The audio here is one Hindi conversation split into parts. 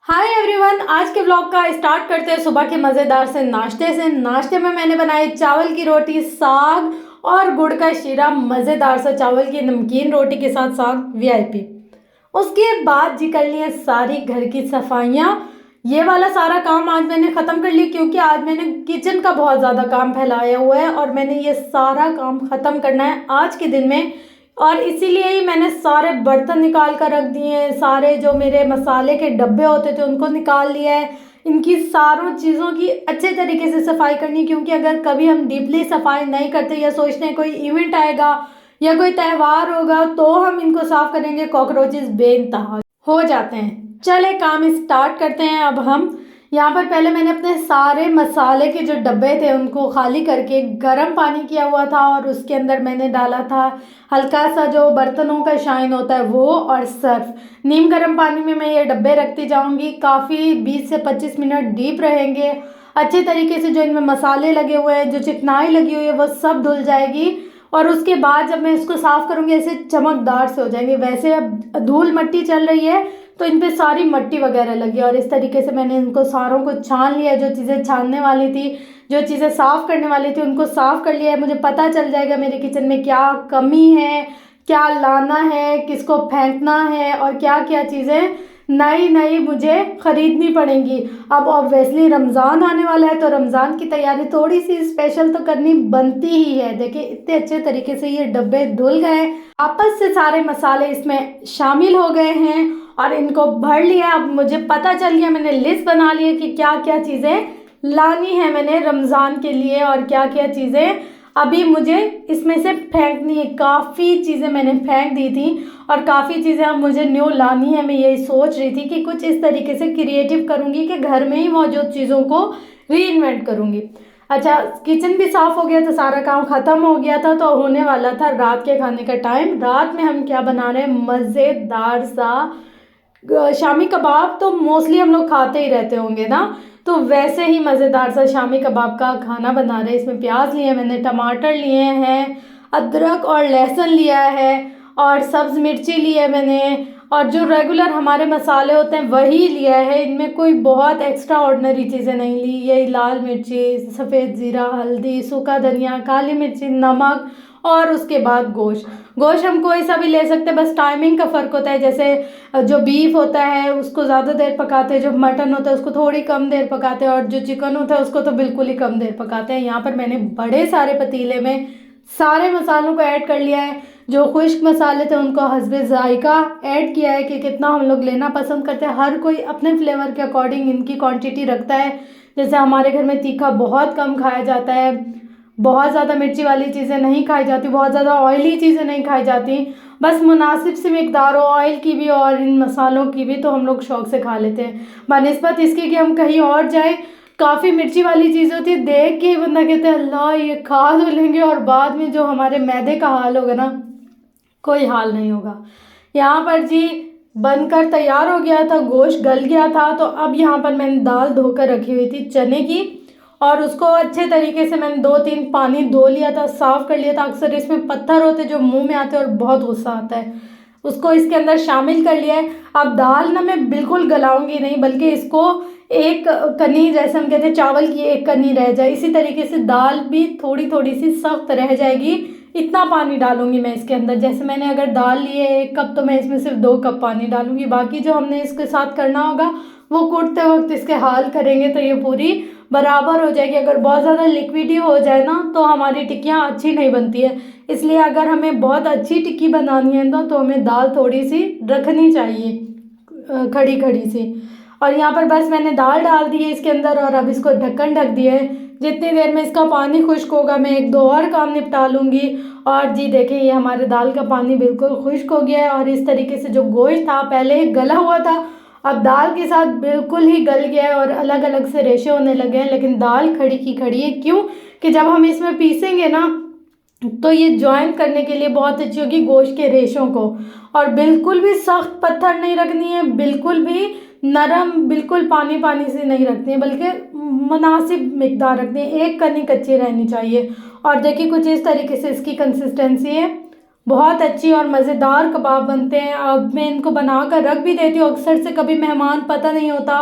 हाय एवरीवन, आज के व्लॉग का स्टार्ट करते हैं सुबह के मज़ेदार से नाश्ते में मैंने बनाई चावल की रोटी, साग और गुड़ का शीरा। मज़ेदार सा चावल की नमकीन रोटी के साथ साग वीआईपी। उसके बाद जी कर लिए सारी घर की सफाइयाँ। ये वाला सारा काम आज मैंने ख़त्म कर लिया क्योंकि आज मैंने किचन का बहुत ज़्यादा काम फैलाया हुआ है और मैंने ये सारा काम ख़त्म करना है आज के दिन में। और इसीलिए ही मैंने सारे बर्तन निकाल कर रख दिए हैं, सारे जो मेरे मसाले के डब्बे होते थे उनको निकाल लिया है। इनकी सारों चीज़ों की अच्छे तरीके से सफाई करनी, क्योंकि अगर कभी हम डीपली सफाई नहीं करते या सोचते हैं कोई इवेंट आएगा या कोई त्यौहार होगा तो हम इनको साफ करेंगे, कॉकरोचेस बेनतहा हो जाते हैं। चले काम स्टार्ट करते हैं। अब हम यहाँ पर पहले मैंने अपने सारे मसाले के जो डब्बे थे उनको खाली करके गर्म पानी किया हुआ था और उसके अंदर मैंने डाला था हल्का सा जो बर्तनों का शाइन होता है वो और सर्फ। नीम गर्म पानी में मैं ये डब्बे रखती जाऊंगी, काफ़ी 20 से 25 मिनट डीप रहेंगे। अच्छे तरीके से जो इनमें मसाले लगे हुए हैं, जो चिकनाई लगी हुई है वो सब धुल जाएगी और उसके बाद जब मैं इसको साफ़ करूँगी ऐसे चमकदार से हो जाएंगे। वैसे अब धूल मट्टी चल रही है तो इन पे सारी मट्टी वगैरह लगी और इस तरीके से मैंने इनको सारों को छान लिया। जो चीज़ें छानने वाली थी, जो चीज़ें साफ़ करने वाली थी उनको साफ़ कर लिया है। मुझे पता चल जाएगा मेरे किचन में क्या कमी है, क्या लाना है, किसको फेंकना है और क्या क्या चीज़ें नई नई मुझे ख़रीदनी पड़ेंगी। अब ऑब्वियसली रमज़ान आने वाला है तो रमज़ान की तैयारी थोड़ी सी स्पेशल तो करनी बनती ही है। देखिए इतने अच्छे तरीके से ये डब्बे धुल गए, आपस से सारे मसाले इसमें शामिल हो गए हैं और इनको भर लिया। अब मुझे पता चल गया, मैंने लिस्ट बना ली है कि क्या क्या चीज़ें लानी है मैंने रमज़ान के लिए और क्या क्या चीज़ें अभी मुझे इसमें से फेंकनी है। काफ़ी चीज़ें मैंने फेंक दी थी और काफ़ी चीज़ें अब मुझे न्यू लानी है। मैं यही सोच रही थी कि कुछ इस तरीके से क्रिएटिव करूँगी कि घर में ही मौजूद चीज़ों को रीइन्वेंट करूँगी। अच्छा, किचन भी साफ़ हो गया था, सारा काम ख़त्म हो गया था तो होने वाला था रात के खाने का टाइम। रात में हम क्या बना रहे हैं, मज़ेदार सा शामी कबाब। तो मोस्टली हम लोग खाते ही रहते होंगे ना, तो वैसे ही मज़ेदार सा शामी कबाब का खाना बना रहे हैं। इसमें प्याज लिए मैंने, टमाटर लिए हैं, अदरक और लहसुन लिया है और सब्ज़ मिर्ची ली है मैंने और जो रेगुलर हमारे मसाले होते हैं वही लिया है। इनमें कोई बहुत एक्स्ट्रा ऑर्डिनरी चीज़ें नहीं ली। यही लाल मिर्ची, सफ़ेद ज़ीरा, हल्दी, सूखा धनिया, काली मिर्ची, नमक और उसके बाद गोश्त हम कोई सा भी ले सकते हैं, बस टाइमिंग का फ़र्क होता है। जैसे जो बीफ होता है उसको ज़्यादा देर पकाते हैं, जो मटन होता है उसको थोड़ी कम देर पकाते हैं और जो चिकन होता है उसको तो बिल्कुल ही कम देर पकाते हैं। यहाँ पर मैंने बड़े सारे पतीले में सारे मसालों को ऐड कर लिया है। जो खुश्क मसाले थे उनको हस्बे ज़ायका ऐड किया है कि कितना हम लोग लेना पसंद करते हैं। हर कोई अपने फ्लेवर के अकॉर्डिंग इनकी क्वांटिटी रखता है। जैसे हमारे घर में तीखा बहुत कम खाया जाता है, बहुत ज़्यादा मिर्ची वाली चीज़ें नहीं खाई जाती, बहुत ज़्यादा ऑयली चीज़ें नहीं खाई जाती, बस मुनासिब सी मिकदार हो ऑयल की भी और इन मसालों की भी, तो हम लोग शौक़ से खा लेते हैं। बनिस्बत इसके कि हम कहीं और जाए काफ़ी मिर्ची वाली चीज़ होती है, देख के बंदा कहते हैं अल्लाह ये खा तो लेंगे और बाद में जो हमारे मैदे का हाल होगा ना, कोई हाल नहीं होगा। यहाँ पर जी बनकर तैयार हो गया था, गोश्त गल गया था। तो अब यहाँ पर मैंने दाल धोकर रखी हुई थी चने की और उसको अच्छे तरीके से मैंने 2-3 पानी धो लिया था, साफ़ कर लिया था। अक्सर इसमें पत्थर होते जो मुंह में आते हैं और बहुत गुस्सा आता है, उसको इसके अंदर शामिल कर लिया है। अब दाल ना मैं बिल्कुल गलाऊंगी नहीं, बल्कि इसको एक कनी, जैसे हम कहते हैं चावल की एक कनी रह जाए, इसी तरीके से दाल भी थोड़ी थोड़ी सी सख्त रह जाएगी। इतना पानी डालूंगी मैं इसके अंदर। जैसे मैंने अगर दाल ली है 1 कप तो मैं इसमें सिर्फ 2 कप पानी डालूंगी। बाकी जो हमने इसके साथ करना होगा वो कूटते वक्त इसके हाल करेंगे तो ये पूरी बराबर हो जाएगी। अगर बहुत ज़्यादा लिक्विडी हो जाए ना तो हमारी टिक्कियाँ अच्छी नहीं बनती है। इसलिए अगर हमें बहुत अच्छी टिक्की बनानी है ना तो हमें दाल थोड़ी सी रखनी चाहिए खड़ी खड़ी सी। और यहाँ पर बस मैंने दाल डाल दी है इसके अंदर और अब इसको ढक्कन ढक दिया है। जितनी देर में इसका पानी खुश्क होगा मैं 1-2 और काम निपटा लूँगी। और जी देखिए ये हमारे दाल का पानी बिल्कुल खुश्क हो गया है और इस तरीके से जो गोश्त था पहले गला हुआ था, अब दाल के साथ बिल्कुल ही गल गया है और अलग अलग से रेशे होने लगे हैं। लेकिन दाल खड़ी की खड़ी है, क्यों कि जब हम इसमें पीसेंगे ना तो ये ज्वाइन करने के लिए बहुत अच्छी होगी गोश्त के रेशों को। और बिल्कुल भी सख्त पत्थर नहीं रखनी है, बिल्कुल भी नरम, बिल्कुल पानी पानी से नहीं रखनी है, बल्कि मुनासिब मिकदार रखनी है, एक कनी कच्ची रहनी चाहिए। और देखिए कुछ इस तरीके से इसकी कंसिस्टेंसी है बहुत अच्छी और मज़ेदार कबाब बनते हैं। अब मैं इनको बना कर रख भी देती हूँ। अक्सर से कभी मेहमान पता नहीं होता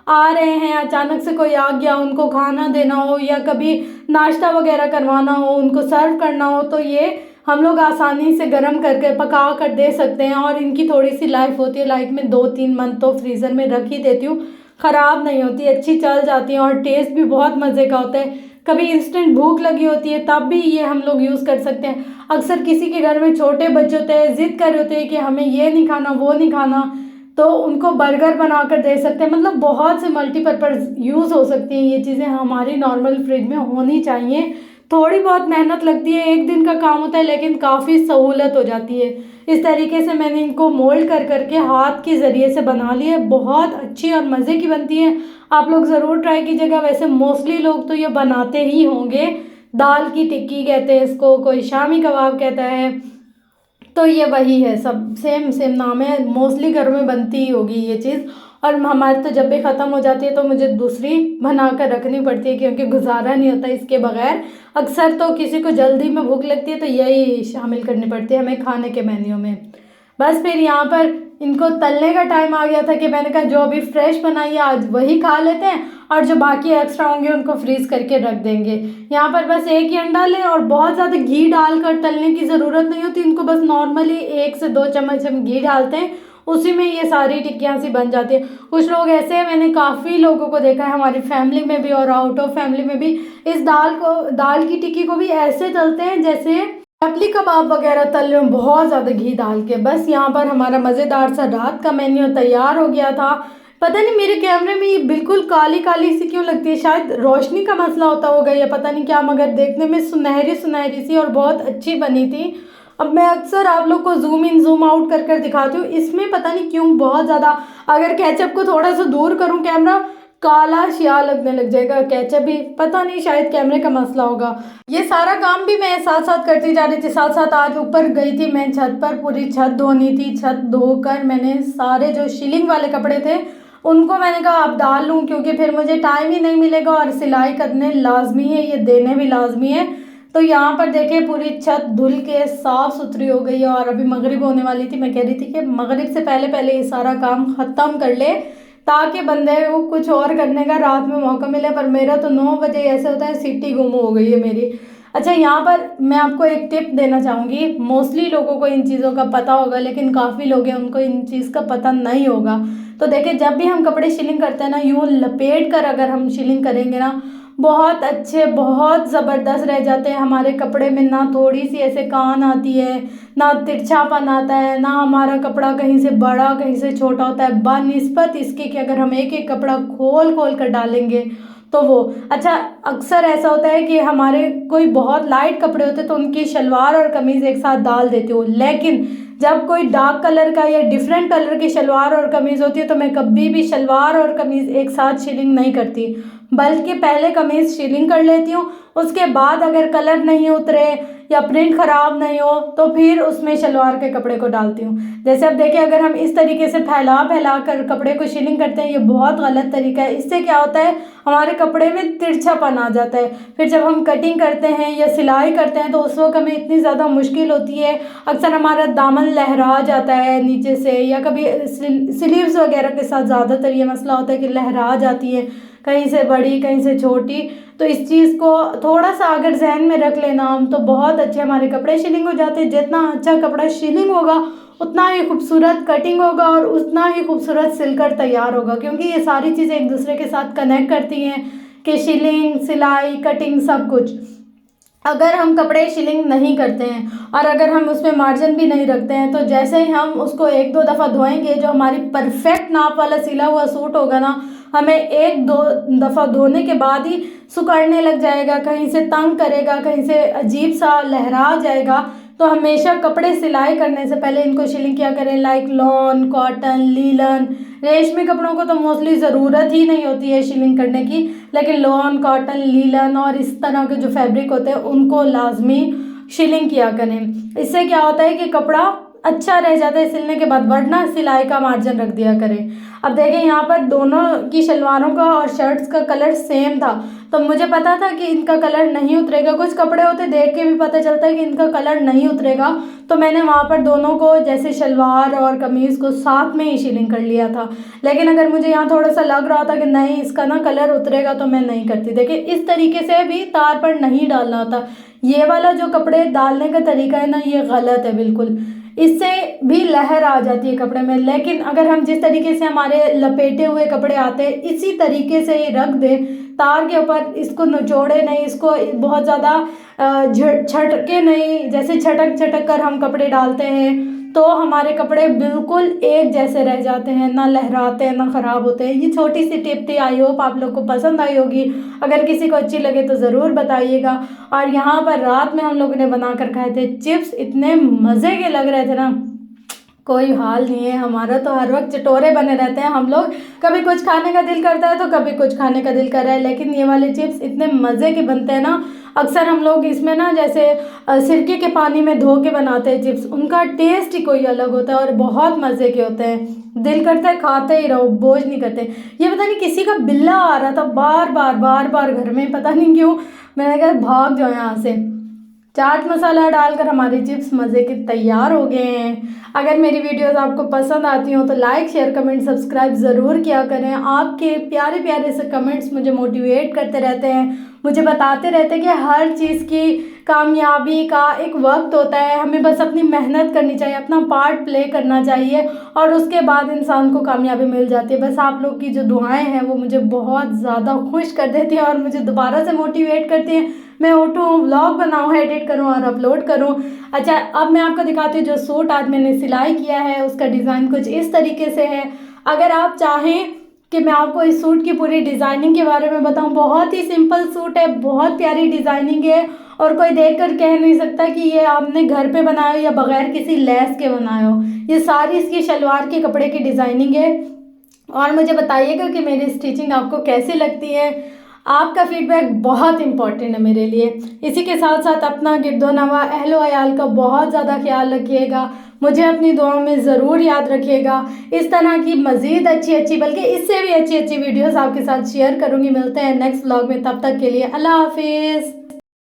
आ रहे हैं, अचानक से कोई आ गया, उनको खाना देना हो या कभी नाश्ता वगैरह करवाना हो, उनको सर्व करना हो, तो ये हम लोग आसानी से गर्म करके पका कर दे सकते हैं। और इनकी थोड़ी सी लाइफ होती है, लाइफ में 2-3 मंथ तो फ्रीज़र में रख ही देती हूँ, ख़राब नहीं होती, अच्छी चल जाती हैं और टेस्ट भी बहुत मज़े का होता है। कभी इंस्टेंट भूख लगी होती है तब भी ये हम लोग यूज़ कर सकते हैं। अक्सर किसी के घर में छोटे बच्चे होते हैं, ज़िद कर रहे होते हैं कि हमें ये नहीं खाना वो नहीं खाना, तो उनको बर्गर बना कर दे सकते हैं। मतलब बहुत से मल्टीपर्पज़ यूज़ हो सकती हैं ये चीज़ें, हमारी नॉर्मल फ्रिज में होनी चाहिए। थोड़ी बहुत मेहनत लगती है, एक दिन का काम होता है, लेकिन काफ़ी सहूलत हो जाती है। इस तरीके से मैंने इनको मोल्ड कर करके हाथ के ज़रिए से बना लिए, बहुत अच्छी और मज़े की बनती है। आप लोग ज़रूर ट्राई कीजिएगा। वैसे मोस्टली लोग तो ये बनाते ही होंगे। दाल की टिक्की कहते हैं इसको, कोई शामी कबाब कहता है, तो ये वही है, सब सेम सेम नाम है। मोस्टली घरों में बनती ही होगी ये चीज़। और हमारे तो जब भी ख़त्म हो जाती है तो मुझे दूसरी बना कर रखनी पड़ती है, क्योंकि गुजारा नहीं होता इसके बगैर। अक्सर तो किसी को जल्दी में भूख लगती है तो यही शामिल करनी पड़ती है हमें खाने के मेन्यू में। बस फिर यहाँ पर इनको तलने का टाइम आ गया था कि मैंने कहा जो अभी फ्रेश बनाई है आज वही खा लेते हैं, और जो बाकी एक्स्ट्रा होंगे उनको फ्रीज़ करके रख देंगे। यहाँ पर बस एक ही अंडा लें और बहुत ज़्यादा घी डालकर तलने की ज़रूरत नहीं होती इनको, बस नॉर्मली 1 से 2 चम्मच हम घी डालते हैं, उसी में ये सारी टिक्कियाँ सी बन जाती हैं। कुछ लोग ऐसे हैं, मैंने काफ़ी लोगों को देखा है हमारी फैमिली में भी और आउट ऑफ फैमिली में भी, इस दाल की टिक्की को भी ऐसे तलते हैं जैसे चपली कबाब वगैरह तल रहे हो, बहुत ज़्यादा घी डाल के। बस यहाँ पर हमारा मज़ेदार सा रात का मेन्यू तैयार हो गया था। पता नहीं मेरे कैमरे में ये बिल्कुल काली काली सी क्यों लगती है, शायद रोशनी का मसला होता होगा या पता नहीं क्या, मगर देखने में सुनहरी सुनहरी सी और बहुत अच्छी बनी थी। अब मैं अक्सर आप लोग को जूम इन जूम आउट कर कर दिखाती हूँ, इसमें पता नहीं क्यों बहुत ज़्यादा, अगर केचप को थोड़ा सा दूर करूँ कैमरा, काला शिया लगने लग जाएगा केचप भी, पता नहीं शायद कैमरे का मसला होगा। ये सारा काम भी मैं साथ साथ करती जा रही थी। साथ साथ आज ऊपर गई थी मैं छत पर, पूरी छत धोनी थी। छत धोकर मैंने सारे जो शीलिंग वाले कपड़े थे उनको मैंने कहा अब डाल लूँ, क्योंकि फिर मुझे टाइम ही नहीं मिलेगा और सिलाई करने लाजमी है, ये देने भी लाजमी है। तो यहाँ पर देखिए पूरी छत धुल के साफ़ सुथरी हो गई है और अभी मगरिब होने वाली थी। मैं कह रही थी कि मगरिब से पहले पहले ये सारा काम ख़त्म कर ले, ताकि बंदे को कुछ और करने का रात में मौका मिले। पर मेरा तो 9 बजे ऐसे होता है सीटी गुम हो गई है मेरी। अच्छा, यहाँ पर मैं आपको एक टिप देना चाहूँगी। मोस्टली लोगों को इन चीज़ों का पता होगा, लेकिन काफ़ी लोग हैं उनको इन चीज़ का पता नहीं होगा। तो देखिए, जब भी हम कपड़े शिलिंग करते हैं ना, यूँ लपेट कर अगर हम शिलिंग करेंगे ना, बहुत अच्छे बहुत ज़बरदस्त रह जाते हैं हमारे कपड़े में। ना थोड़ी सी ऐसे कान आती है, ना तिरछापन आता है, ना हमारा कपड़ा कहीं से बड़ा कहीं से छोटा होता है, बनिस्बत इसके कि अगर हम एक एक कपड़ा खोल खोल कर डालेंगे तो वो। अच्छा, अक्सर ऐसा होता है कि हमारे कोई बहुत लाइट कपड़े होते हैं तो उनकी शलवार और कमीज़ एक साथ डाल देती हूँ, लेकिन जब कोई डार्क कलर का या डिफरेंट कलर की शलवार और कमीज़ होती है तो मैं कभी भी शलवार और कमीज़ एक साथ शिलिंग नहीं करती, बल्कि पहले कमीज़ शिलिंग कर लेती हूँ, उसके बाद अगर कलर नहीं उतरे या प्रिंट ख़राब नहीं हो तो फिर उसमें शलवार के कपड़े को डालती हूँ। जैसे अब देखिए, अगर हम इस तरीके से फैला फैला कर कपड़े को शिलिंग करते हैं, ये बहुत गलत तरीका है। इससे क्या होता है, हमारे कपड़े में तिरछापन आ जाता है। फिर जब हम कटिंग करते हैं या सिलाई करते हैं तो उस वक्त हमें इतनी ज़्यादा मुश्किल होती है। अक्सर हमारा दामन लहरा जाता है नीचे से, या कभी स्लीव्स वगैरह के साथ ज़्यादातर ये मसला होता है कि लहरा जाती है, कहीं से बड़ी कहीं से छोटी। तो इस चीज़ को थोड़ा सा अगर जहन में रख लेना हम, तो बहुत अच्छे हमारे कपड़े शिलिंग हो जाते हैं। जितना अच्छा कपड़ा शिलिंग होगा उतना ही खूबसूरत कटिंग होगा और उतना ही खूबसूरत सिलकर तैयार होगा, क्योंकि ये सारी चीज़ें एक दूसरे के साथ कनेक्ट करती हैं कि शिलिंग, सिलाई, कटिंग सब कुछ। अगर हम कपड़े शिलिंग नहीं करते हैं और अगर हम उसमें मार्जिन भी नहीं रखते हैं, तो जैसे ही हम उसको 1-2 दफ़ा धोएंगे, जो हमारी परफेक्ट नाप वाला सिला हुआ सूट होगा ना, हमें 1-2 दफ़ा धोने के बाद ही सुकड़ने लग जाएगा, कहीं से तंग करेगा, कहीं से अजीब सा लहरा जाएगा। तो हमेशा कपड़े सिलाई करने से पहले इनको शिलिंग किया करें, लाइक लॉन, कॉटन, लीलन। रेशमी कपड़ों को तो मोस्टली ज़रूरत ही नहीं होती है शिलिंग करने की, लेकिन लॉन, कॉटन, लीलन और इस तरह के जो फैब्रिक होते हैं उनको लाजमी शिलिंग किया करें। इससे क्या होता है कि कपड़ा अच्छा रह जाता है सिलने के बाद, वरना सिलाई का मार्जिन रख दिया करें। अब देखें यहाँ पर दोनों की शलवारों का और शर्ट्स का कलर सेम था, तो मुझे पता था कि इनका कलर नहीं उतरेगा। कुछ कपड़े होते देख के भी पता चलता है कि इनका कलर नहीं उतरेगा, तो मैंने वहाँ पर दोनों को जैसे शलवार और कमीज़ को साथ में ही शीलिंग कर लिया था। लेकिन अगर मुझे यहाँ थोड़ा सा लग रहा था कि नहीं इसका ना कलर उतरेगा, तो मैं नहीं करती। देखिए इस तरीके से भी तार पर नहीं डालना होता। ये वाला जो कपड़े डालने का तरीका है ना, ये गलत है बिल्कुल, इससे भी लहर आ जाती है कपड़े में। लेकिन अगर हम जिस तरीके से हमारे लपेटे हुए कपड़े आते हैं इसी तरीके से ही रख दें तार के ऊपर, इसको निचोड़े नहीं, इसको बहुत ज़्यादा छटके नहीं, जैसे छटक छटक कर हम कपड़े डालते हैं तो हमारे कपड़े बिल्कुल एक जैसे रह जाते हैं, ना लहराते हैं ना ख़राब होते हैं। ये छोटी सी टिप थी, आई होप आप लोग को पसंद आई होगी। अगर किसी को अच्छी लगे तो ज़रूर बताइएगा। और यहाँ पर रात में हम लोगों ने बना कर खाए थे चिप्स, इतने मज़े के लग रहे थे ना, कोई हाल नहीं है। हमारा तो हर वक्त चटोरे बने रहते हैं हम लोग, कभी कुछ खाने का दिल करता है तो कभी कुछ खाने का दिल कर रहा है। लेकिन ये वाले चिप्स इतने मज़े के बनते हैं ना, अक्सर हम लोग इसमें ना जैसे सिरके के पानी में धो के बनाते हैं चिप्स, उनका टेस्ट ही कोई अलग होता है और बहुत मज़े के होते हैं। दिल करता है खाते ही रहो, बोझ नहीं करते। ये पता नहीं किसी का बिल्ला आ रहा था बार बार घर में, पता नहीं क्यों। मैंने कहा भाग जाओ यहाँ से। चाट मसाला डालकर हमारे चिप्स मज़े के तैयार हो गए हैं। अगर मेरी वीडियोस आपको पसंद आती हो तो लाइक शेयर कमेंट सब्सक्राइब ज़रूर किया करें। आपके प्यारे प्यारे से कमेंट्स मुझे मोटिवेट करते रहते हैं, मुझे बताते रहते हैं कि हर चीज़ की कामयाबी का एक वक्त होता है, हमें बस अपनी मेहनत करनी चाहिए, अपना पार्ट प्ले करना चाहिए और उसके बाद इंसान को कामयाबी मिल जाती है। बस आप लोग की जो दुआएं हैं वो मुझे बहुत ज़्यादा खुश कर देती हैं और मुझे दोबारा से मोटिवेट करती हैं। मैं उठूँ, व्लॉग बनाऊँ, एडिट करूँ और अपलोड करूँ। अच्छा, अब मैं आपको दिखाती हूँ जो सूट आज मैंने सिलाई किया है उसका डिज़ाइन कुछ इस तरीके से है। अगर आप चाहें कि मैं आपको इस सूट की पूरी डिज़ाइनिंग के बारे में बताऊं, बहुत ही सिंपल सूट है, बहुत प्यारी डिज़ाइनिंग है और कोई देखकर कह नहीं सकता कि ये आपने घर पे बनाया हो या बगैर किसी लेस के बनाया हो। ये सारी इसकी शलवार के कपड़े की डिज़ाइनिंग है। और मुझे बताइएगा कि मेरी स्टिचिंग आपको कैसी लगती है। आपका फीडबैक बहुत इंपॉर्टेंट है मेरे लिए। इसी के साथ साथ अपना गिरदो नवा अहलो अयाल का बहुत ज़्यादा ख्याल रखिएगा, मुझे अपनी दुआओं में ज़रूर याद रखिएगा। इस तरह की मज़ीद अच्छी बल्कि इससे भी अच्छी वीडियोस आपके साथ शेयर करूँगी। मिलते हैं नेक्स्ट व्लॉग में, तब तक के लिए अल्लाह हाफिज़।